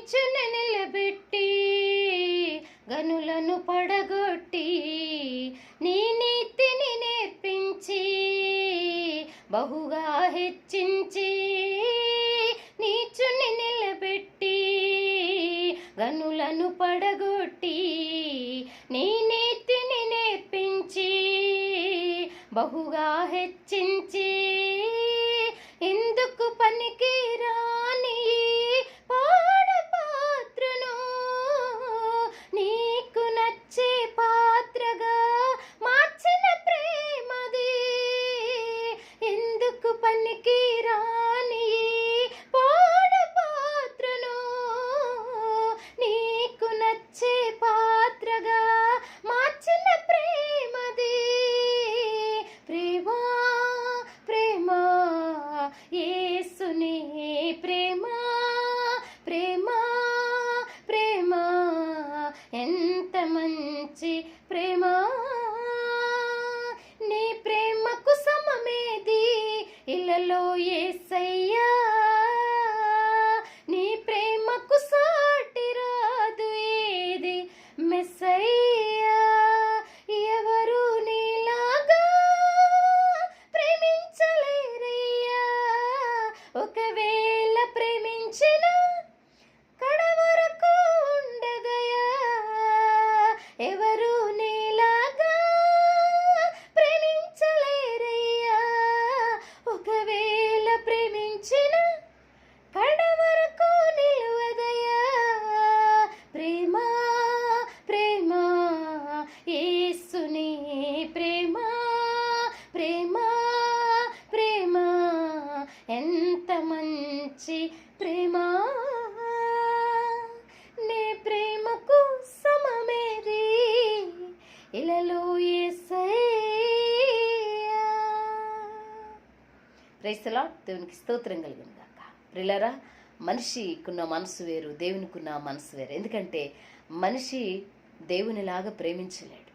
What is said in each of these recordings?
నీచుని నిలబెట్టి గనులను పడగొట్టి నీ నీతిని నేర్పించి బహుగా హెచ్చించి నీచుని నిలబెట్టి గనులను పడగొట్టి నీ నీతిని నేర్పించి బహుగా హెచ్చించి ఎందుకు పనికి రాని పాడ పాత్రను నీకు నచ్చే పాత్రగా మార్చిన ప్రేమది. ఎందుకు పనికి రాని పాడ పాత్రను నీకు నచ్చే పాత్రగా మార్చిన ప్రేమది. ప్రేమ ప్రేమ యేసుని ప్రేమ ప్రేమ ప్రేమ ఎంత మంచి ప్రేమ. నీ ప్రేమకు సమమేది ఇలలో యేసయ్యా, నీ ప్రేమకు సాటి రాదు ఏది మెస్సయ్యా. ఎవరు నీలాగా ప్రేమించలేరయ్యా, ఒకవేళ ప్రేమించిన కడవరకు ఉండదయా. ఎవరు నీలాగా ప్రేమించలేరయ్యా, ఒకవేళ ప్రేమించిన కడవరకు నిలువదయా. ప్రేమ ప్రేమ యేసుని ప్రేమ ప్రేమ ప్రేమ ఎంత మంచి ప్రేమ. నీ ప్రేమకు సమమేది ఇలలో యేసయ్యా. Praise the lord. దేవునికి స్తోత్రం కలుగును గాక. ప్రియులారా, మనిషికున్న మనసు వేరు, దేవునికున్న మనసు వేరు. ఎందుకంటే మనిషి దేవునిలాగా ప్రేమించలేడు,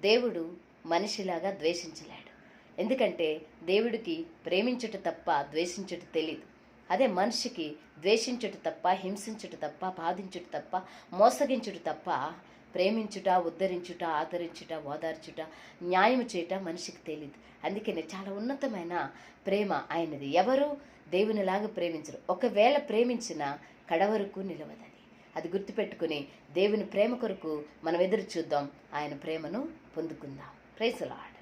దేవుడు మనిషిలాగా ద్వేషించలేడు. ఎందుకంటే దేవుడికి ప్రేమించుట తప్ప ద్వేషించుట తెలీదు. అదే మనిషికి ద్వేషించుట తప్ప, హింసించుట తప్ప, బాధించుట తప్ప, మోసగించుట తప్ప ప్రేమించుట, ఉద్ధరించుట, ఆదరించుట, ఓదార్చుట, న్యాయం చేయుట మనిషికి తెలీదు. అందుకనే చాలా ఉన్నతమైన ప్రేమ ఆయనది. ఎవరు దేవునిలాగా ప్రేమించరు, ఒకవేళ ప్రేమించినా కడవరకు నిలవదది. అది గుర్తుపెట్టుకుని దేవుని ప్రేమ కొరకు మనం ఎదురు చూద్దాం, ఆయన ప్రేమను పొందుకుందాం. Praise the lord.